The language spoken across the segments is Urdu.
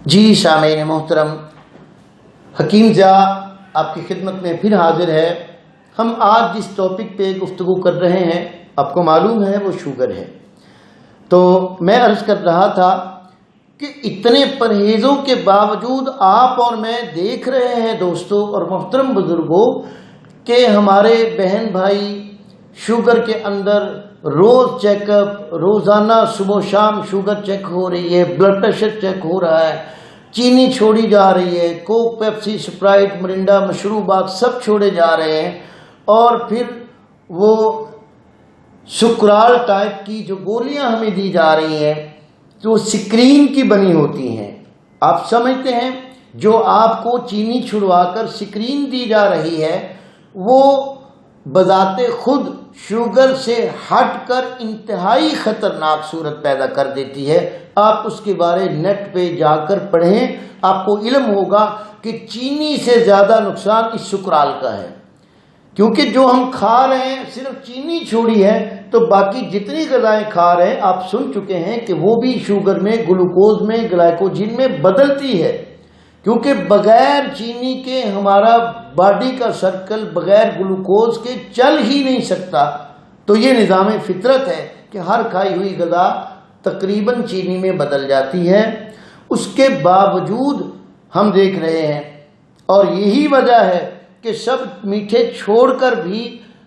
جی سامعین محترم، حکیم ضیا آپ کی خدمت میں پھر حاضر ہے۔ ہم آج جس ٹاپک پہ گفتگو کر رہے ہیں آپ کو معلوم ہے وہ شوگر ہے۔ تو میں عرض کر رہا تھا کہ اتنے پرہیزوں کے باوجود آپ اور میں دیکھ رہے ہیں دوستوں اور محترم بزرگوں کہ ہمارے بہن بھائی شوگر کے اندر روز چیک اپ، روزانہ صبح و شام شوگر چیک ہو رہی ہے، بلڈ پریشر چیک ہو رہا ہے، چینی چھوڑی جا رہی ہے، کوک، پیپسی، سپرائٹ، مرنڈا، مشروبات سب چھوڑے جا رہے ہیں، اور پھر وہ سکرال ٹائپ کی جو گولیاں ہمیں دی جا رہی ہیں جو سکرین کی بنی ہوتی ہیں۔ آپ سمجھتے ہیں جو آپ کو چینی چھڑوا کر سکرین دی جا رہی ہے وہ بذات خود شوگر سے ہٹ کر انتہائی خطرناک صورت پیدا کر دیتی ہے۔ آپ اس کے بارے نیٹ پہ جا کر پڑھیں، آپ کو علم ہوگا کہ چینی سے زیادہ نقصان اس سکرال کا ہے، کیونکہ جو ہم کھا رہے ہیں صرف چینی چھوڑی ہے تو باقی جتنی غذائیں کھا رہے ہیں آپ سن چکے ہیں کہ وہ بھی شوگر میں، گلوکوز میں، گلائکوجن میں بدلتی ہے، کیونکہ بغیر چینی کے ہمارا باڈی کا سرکل بغیر گلوکوز کے چل ہی نہیں سکتا۔ تو یہ نظام فطرت ہے کہ ہر کھائی ہوئی غذا تقریباً چینی میں بدل جاتی ہے۔ اس کے باوجود ہم دیکھ رہے ہیں، اور یہی وجہ ہے کہ سب میٹھے چھوڑ کر بھی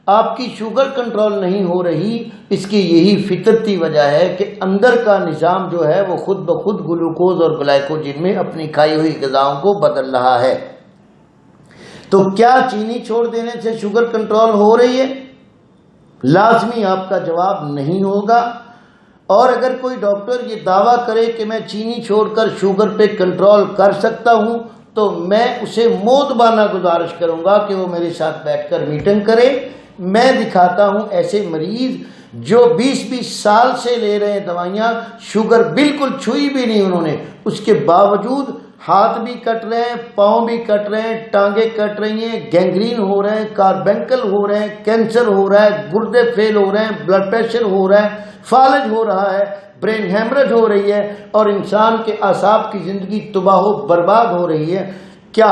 آپ کی شوگر کنٹرول نہیں ہو رہی۔ اس کی یہی فطرتی وجہ ہے کہ اندر کا نظام جو ہے وہ خود بخود گلوکوز اور گلائکوجن میں اپنی کھائی ہوئی غذاؤں کو بدل رہا ہے۔ تو کیا چینی چھوڑ دینے سے شوگر کنٹرول ہو رہی ہے؟ لازمی آپ کا جواب نہیں ہوگا۔ اور اگر کوئی ڈاکٹر یہ دعویٰ کرے کہ میں چینی چھوڑ کر شوگر پہ کنٹرول کر سکتا ہوں تو میں اسے مودبانہ گزارش کروں گا کہ وہ میرے ساتھ بیٹھ کر میٹنگ کرے۔ میں دکھاتا ہوں ایسے مریض جو 20-20 سال سے لے رہے ہیں دوائیاں، شوگر بالکل چھوئی بھی نہیں انہوں نے، اس کے باوجود ہاتھ بھی کٹ رہے ہیں، پاؤں بھی کٹ رہے ہیں، ٹانگیں کٹ رہی ہیں، گینگرین ہو رہے ہیں، کاربینکل ہو رہے ہیں، کینسر ہو رہا ہے، گردے فیل ہو رہے ہیں، بلڈ پریشر ہو رہا ہے، فالج ہو رہا ہے، برین ہیمرج ہو رہی ہے، اور انسان کے اعصاب کی زندگی تباہ و برباد ہو رہی ہے۔ کیا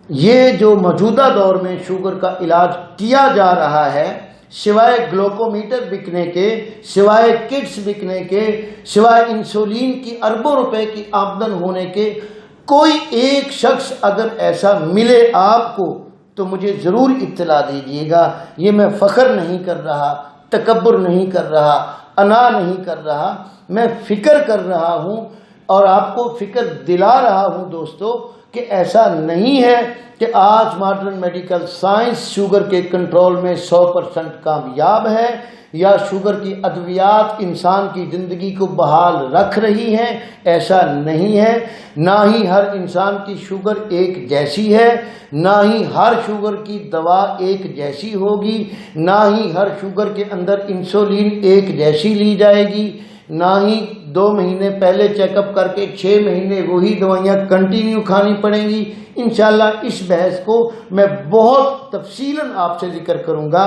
یہ جو موجودہ دور میں شوگر کا علاج کیا جا رہا ہے سوائے گلوکومیٹر بکنے کے، سوائے کٹس بکنے کے، سوائے انسولین کی اربوں روپے کی آمدن ہونے کے، کوئی ایک شخص اگر ایسا ملے آپ کو تو مجھے ضرور اطلاع دیجیے گا۔ یہ میں فخر نہیں کر رہا، تکبر نہیں کر رہا، انا نہیں کر رہا، میں فکر کر رہا ہوں اور آپ کو فکر دلا رہا ہوں دوستو کہ ایسا نہیں ہے کہ آج ماڈرن میڈیکل سائنس شوگر کے کنٹرول میں 100% کامیاب ہے یا شوگر کی ادویات انسان کی زندگی کو بحال رکھ رہی ہیں۔ ایسا نہیں ہے۔ نہ ہی ہر انسان کی شوگر ایک جیسی ہے، نہ ہی ہر شوگر کی دوا ایک جیسی ہوگی، نہ ہی ہر شوگر کے اندر انسولین ایک جیسی لی جائے گی، نہ ہی 2 مہینے پہلے چیک اپ کر کے 6 مہینے وہی دوائیاں کنٹینیو کھانی پڑیں گی۔ انشاءاللہ اس بحث کو میں بہت تفصیلاً آپ سے ذکر کروں گا۔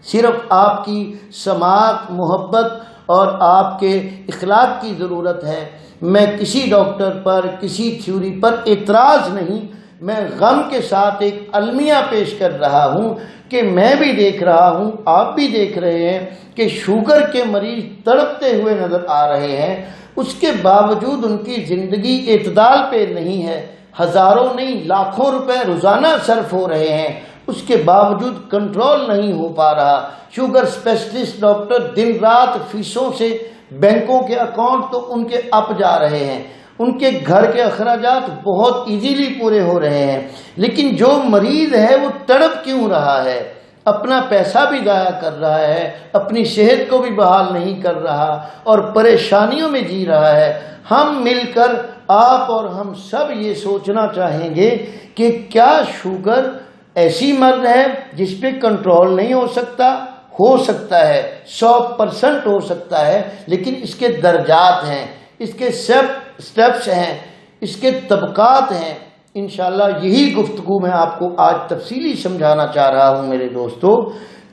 صرف آپ کی سماعت، محبت اور آپ کے اخلاق کی ضرورت ہے۔ میں کسی ڈاکٹر پر، کسی تھیوری پر اعتراض نہیں، میں غم کے ساتھ ایک المیہ پیش کر رہا ہوں کہ میں بھی دیکھ رہا ہوں، آپ بھی دیکھ رہے ہیں کہ شوگر کے مریض تڑپتے ہوئے نظر آ رہے ہیں، اس کے باوجود ان کی زندگی اعتدال پہ نہیں ہے، ہزاروں نہیں لاکھوں روپے روزانہ صرف ہو رہے ہیں، اس کے باوجود کنٹرول نہیں ہو پا رہا۔ شوگر اسپیشلسٹ ڈاکٹر دن رات فیسوں سے بینکوں کے اکاؤنٹ تو ان کے اپ جا رہے ہیں، ان کے گھر کے اخراجات بہت ایزیلی پورے ہو رہے ہیں، لیکن جو مریض ہے وہ تڑپ کیوں رہا ہے؟ اپنا پیسہ بھی ضائع کر رہا ہے، اپنی صحت کو بھی بحال نہیں کر رہا اور پریشانیوں میں جی رہا ہے۔ ہم مل کر آپ اور ہم سب یہ سوچنا چاہیں گے کہ کیا شوگر ایسی مرض ہے جس پہ کنٹرول نہیں ہو سکتا؟ ہو سکتا ہے، 100% ہو سکتا ہے، لیکن اس کے درجات ہیں، اس کے سٹیپس ہیں، اس کے طبقات ہیں۔ انشاءاللہ یہی گفتگو میں آپ کو آج تفصیلی سمجھانا چاہ رہا ہوں میرے دوستو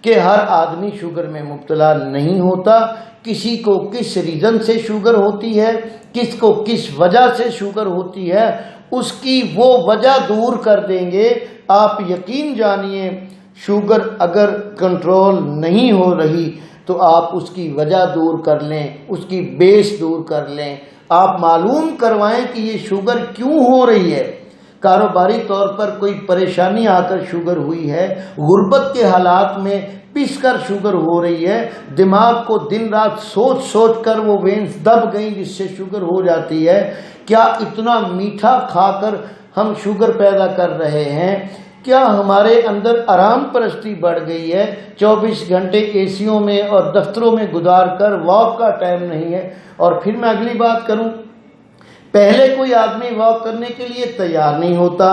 کہ ہر آدمی شوگر میں مبتلا نہیں ہوتا، کسی کو کس ریزن سے شوگر ہوتی ہے، کس کو کس وجہ سے شوگر ہوتی ہے، اس کی وہ وجہ دور کر دیں گے۔ آپ یقین جانیے شوگر اگر کنٹرول نہیں ہو رہی تو آپ اس کی وجہ دور کر لیں، اس کی بیس دور کر لیں، آپ معلوم کروائیں کہ یہ شوگر کیوں ہو رہی ہے۔ کاروباری طور پر کوئی پریشانی آ کر شوگر ہوئی ہے، غربت کے حالات میں پس کر شوگر ہو رہی ہے، دماغ کو دن رات سوچ سوچ کر وہ وینز دب گئیں جس سے شوگر ہو جاتی ہے۔ کیا اتنا میٹھا کھا کر ہم شوگر پیدا کر رہے ہیں؟ کیا ہمارے اندر آرام پرستی بڑھ گئی ہے؟ 24 گھنٹے اے سیوں میں اور دفتروں میں گزار کر واک کا ٹائم نہیں ہے۔ اور پھر میں اگلی بات کروں، پہلے کوئی آدمی واک کرنے کے لیے تیار نہیں ہوتا،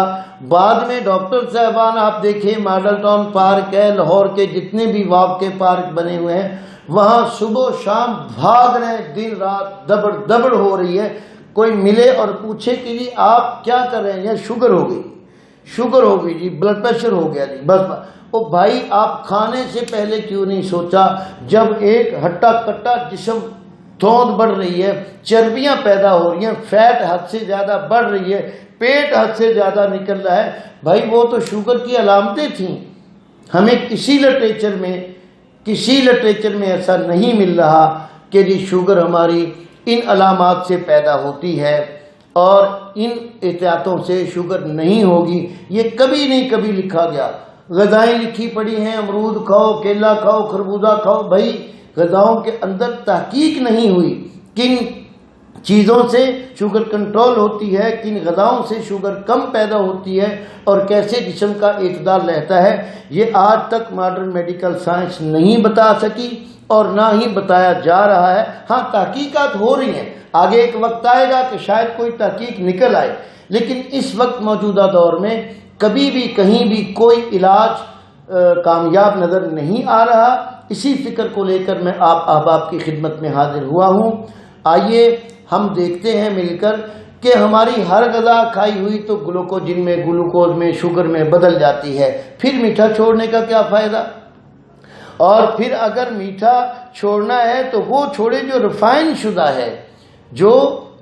بعد میں ڈاکٹر صاحبان آپ دیکھیں ماڈل ٹاؤن پارک ہے، لاہور کے جتنے بھی واک کے پارک بنے ہوئے ہیں وہاں صبح و شام بھاگ رہے ہیں، دن رات دبڑ دبڑ ہو رہی ہے۔ کوئی ملے اور پوچھے کہ جی آپ کیا کر رہے ہیں؟ یا شوگر ہو گئی، شوگر ہو گئی جی، بلڈ پریشر ہو گیا جی، بس او بھائی آپ کھانے سے پہلے کیوں نہیں سوچا؟ جب ایک ہٹا کٹا جسم دھوند بڑھ رہی ہے، چربیاں پیدا ہو رہی ہیں، فیٹ حد سے زیادہ بڑھ رہی ہے، پیٹ حد سے زیادہ نکل رہا ہے، بھائی وہ تو شوگر کی علامتیں تھیں۔ ہمیں کسی لٹریچر میں ایسا نہیں مل رہا کہ جی شوگر ہماری ان علامات سے پیدا ہوتی ہے اور ان احتیاطوں سے شوگر نہیں ہوگی، یہ کبھی نہیں کبھی لکھا گیا۔ غذائیں لکھی پڑی ہیں، امرود کھاؤ، کیلا کھاؤ، خربوزہ کھاؤ، بھائی غذاؤں کے اندر تحقیق نہیں ہوئی کن چیزوں سے شوگر کنٹرول ہوتی ہے، کن غذاؤں سے شوگر کم پیدا ہوتی ہے اور کیسے جسم کا اعتدال رہتا ہے، یہ آج تک ماڈرن میڈیکل سائنس نہیں بتا سکی اور نہ ہی بتایا جا رہا ہے۔ ہاں تحقیقات ہو رہی ہیں، آگے ایک وقت آئے گا کہ شاید کوئی تحقیق نکل آئے، لیکن اس وقت موجودہ دور میں کبھی بھی کہیں بھی کوئی علاج کامیاب نظر نہیں آ رہا۔ اسی فکر کو لے کر میں آپ احباب کی خدمت میں حاضر ہوا ہوں۔ آئیے ہم دیکھتے ہیں مل کر کہ ہماری ہر غذا کھائی ہوئی تو گلوکوجن میں، گلوکوز میں، شوگر میں بدل جاتی ہے، پھر میٹھا چھوڑنے کا کیا فائدہ؟ اور پھر اگر میٹھا چھوڑنا ہے تو وہ چھوڑے جو ریفائن شدہ ہے، جو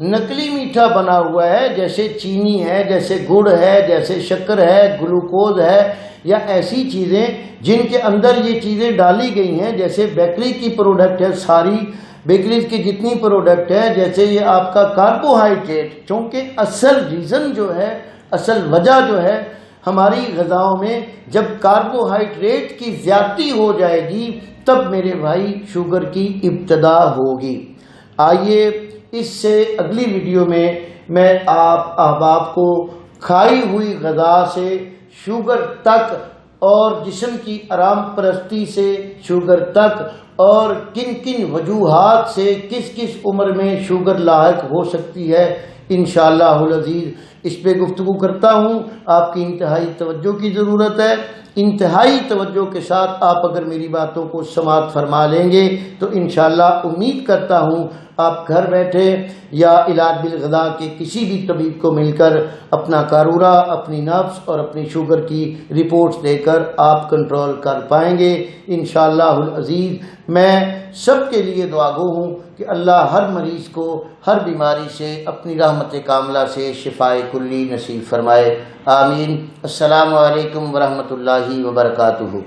نقلی میٹھا بنا ہوا ہے، جیسے چینی ہے، جیسے گڑ ہے، جیسے شکر ہے، گلوکوز ہے، یا ایسی چیزیں جن کے اندر یہ چیزیں ڈالی گئی ہیں، جیسے بیکری کی پروڈکٹ ہے، ساری بیکریز کی جتنی پروڈکٹ ہے، جیسے یہ آپ کا کاربوہائیڈریٹ، چونکہ اصل ریزن جو ہے، اصل وجہ جو ہے ہماری غذاؤں میں جب کاربوہائیڈریٹ کی زیادتی ہو جائے گی تب میرے بھائی شوگر کی ابتدا ہوگی۔ آئیے اس سے اگلی ویڈیو میں آپ احباب کو کھائی ہوئی غذا سے شوگر تک اور جسم کی آرام پرستی سے شوگر تک اور کن کن وجوہات سے کس کس عمر میں شوگر لاحق ہو سکتی ہے انشاءاللہ العزیز اس پہ گفتگو کرتا ہوں۔ آپ کی انتہائی توجہ کی ضرورت ہے۔ انتہائی توجہ کے ساتھ آپ اگر میری باتوں کو سماعت فرما لیں گے تو انشاءاللہ امید کرتا ہوں آپ گھر بیٹھے یا علاج بالغذا کے کسی بھی طبیب کو مل کر اپنا قارورہ، اپنی نبض اور اپنی شوگر کی رپورٹس دے کر آپ کنٹرول کر پائیں گے انشاءاللہ العزیز۔ میں سب کے لیے دعا گو ہوں کہ اللہ ہر مریض کو ہر بیماری سے اپنی رحمت کاملہ سے شفائے کلی نصیب فرمائے، آمین۔ السلام علیکم ورحمۃ اللہ وبرکاتہ۔